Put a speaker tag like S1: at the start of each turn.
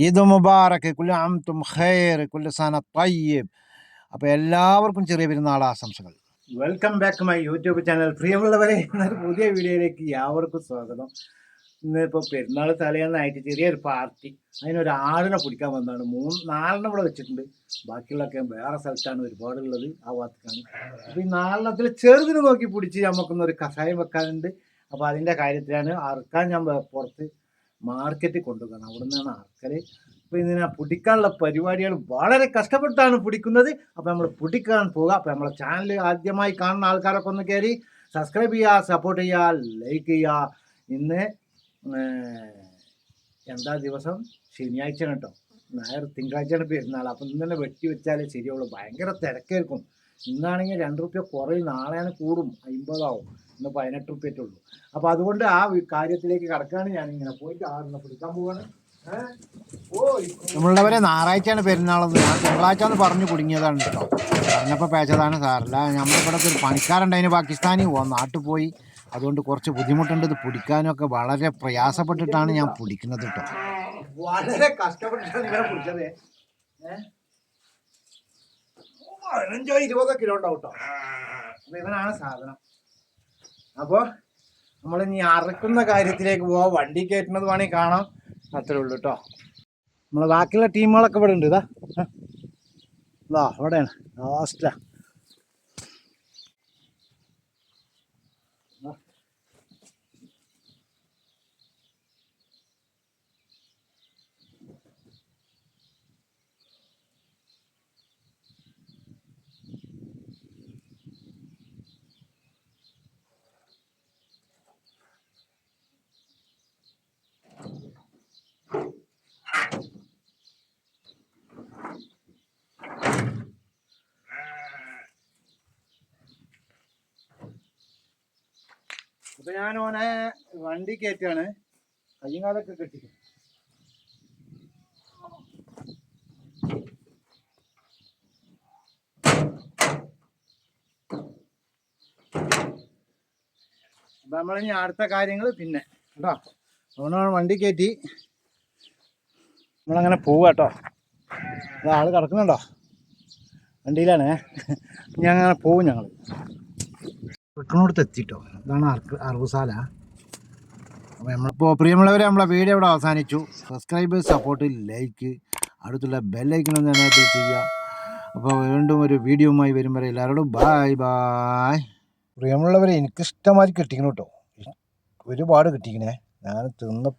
S1: ഈദ് മുബാറക്, കുല്ലു അംതും ഖൈർ, കുല്ലു സന തയ്യിബ്. അപ്പോൾ എല്ലാവർക്കും ചെറിയ പെരുന്നാൾ ആശംസകൾ. Welcome back my YouTube channel. പ്രിയമുള്ളവരെ, ഇന്നൊരു പുതിയ വീഡിയോയിലേക്ക് എല്ലാവർക്കും സ്വാഗതം. ഇന്നിപ്പോൾ പെരുന്നാൾ തലേന്നായിട്ട് ചെറിയൊരു പാർട്ടി, അതിനൊരു ആടിനെ പിടിക്കാൻ വന്നതാണ്. 4 ഇവിടെ വെച്ചിട്ടുണ്ട്. ബാക്കിയുള്ളതൊക്കെ വേറെ സ്ഥലത്താണ് ഒരുപാടുള്ളത്, ആ ഭാഗത്തേക്കാണ്. അപ്പോൾ ഈ 4 ചെറുതിന് നോക്കി പിടിച്ച് നമുക്കൊന്നൊരു കഷായം വെക്കാനുണ്ട്. അപ്പോൾ അതിൻ്റെ കാര്യത്തിലാണ് അറുക്കാൻ ഞാൻ പുറത്ത് മാർക്കറ്റിൽ കൊണ്ടുപോകണം. അവിടെ നിന്നാണ് അറക്കല്. അപ്പോൾ ഇതിനെ പിടിക്കാനുള്ള പരിപാടികൾ വളരെ കഷ്ടപ്പെട്ടാണ് പിടിക്കുന്നത്. അപ്പോൾ നമ്മൾ പിടിക്കാൻ പോകുക. അപ്പോൾ നമ്മളെ ചാനൽ ആദ്യമായി കാണുന്ന ആൾക്കാരൊക്കെ ഒന്ന് കയറി സബ്സ്ക്രൈബ് ചെയ്യുക, സപ്പോർട്ട് ചെയ്യുക, ലൈക്ക് ചെയ്യുക. ഇന്ന് എന്താ ദിവസം? ശനിയാഴ്ചയാണ് കേട്ടോ. തിങ്കളാഴ്ചയാണ് പെരുന്നാൾ. അപ്പം ഇന്ന് തന്നെ വെട്ടി വെച്ചാലേ ശരിയുള്ളൂ. ഭയങ്കര തിരക്കായിരിക്കും. ഇന്നാണെങ്കിൽ 2 റുപ്യ കുറയും, നാളെയാണ് കൂടും, 50 ആവും. ഇന്ന് 18 റുപ്യറ്റുള്ളൂ. അപ്പോൾ അതുകൊണ്ട് ആ കാര്യത്തിലേക്ക് കടക്കാണ്. ഞാനിങ്ങനെ പോയിട്ട് ആടിനെ പിടിക്കാൻ പോവാണ്. നമ്മളുള്ളവരെ ഞായറാഴ്ചയാണ് പെരുന്നാളെന്ന്, ഞാൻ തിങ്കളാഴ്ച എന്ന് പറഞ്ഞു കുടുങ്ങിയതാണ് കേട്ടോ. പറഞ്ഞപ്പോൾ പേച്ചതാണ് സാറല്ല. നമ്മളിവിടെ ഒരു പണിക്കാരുണ്ടതിന് പാകിസ്ഥാനി നാട്ടിൽ പോയി. അതുകൊണ്ട് കുറച്ച് ബുദ്ധിമുട്ടുണ്ട്. ഇത് പിടിക്കാനൊക്കെ വളരെ പ്രയാസപ്പെട്ടിട്ടാണ് ഞാൻ പിടിക്കുന്നത് കേട്ടോ. വളരെ കഷ്ടപ്പെട്ടിട്ടാണ് ഇവരെ പിടിച്ചത്. 15-20 കിലോ ഉണ്ടാവും കേട്ടോ. അപ്പോൾ ഇവനാണ് സാധനം. അപ്പോൾ നമ്മൾ ഇനി അറക്കുന്ന കാര്യത്തിലേക്ക് പോവാം. വണ്ടി കയറ്റുന്നത് വേണമെങ്കിൽ കാണാം, അത്രേ ഉള്ളൂ കേട്ടോ. നമ്മളെ ബാക്കിയുള്ള ടീമുകളൊക്കെ ഇവിടെ ഉണ്ട്. ഇതാ അവിടെയാണ് ലാസ്റ്റാ. അപ്പൊ ഞാൻ ഓനെ വണ്ടി കയറ്റാണ്. കയ്യും കാലൊക്കെ കെട്ടി. അപ്പൊ നമ്മളിനി അടുത്ത കാര്യങ്ങൾ പിന്നെ കേട്ടോ. അതുകൊണ്ടാണ് വണ്ടി കയറ്റി നമ്മളങ്ങനെ പോവുക കേട്ടോ. ആള് കിടക്കുന്നുണ്ടോ? വണ്ടിയിലാണ്. ഞാൻ അങ്ങനെ പോവും. ഞങ്ങൾ വെക്കണോടത്ത് എത്തിട്ടോ. ഇതാണ് അറുപസാല. അപ്പോൾ നമ്മളിപ്പോൾ പ്രിയമുള്ളവരെ, നമ്മളെ വീഡിയോ ഇവിടെ അവസാനിച്ചു. സബ്സ്ക്രൈബ്, സപ്പോർട്ട്, ലൈക്ക്, അടുത്തുള്ള ബെല്ലൈക്കണൊന്ന് എനേബിൾ ചെയ്യുക. അപ്പോൾ വീണ്ടും ഒരു വീഡിയോയുമായി വരും വരെ എല്ലാവരോടും ബായ് ബായ്. പ്രിയമുള്ളവരെ, എനിക്കിഷ്ടമായി കിട്ടിക്കണം കേട്ടോ. ഒരുപാട് കിട്ടിക്കണേ. ഞാൻ തിന്ന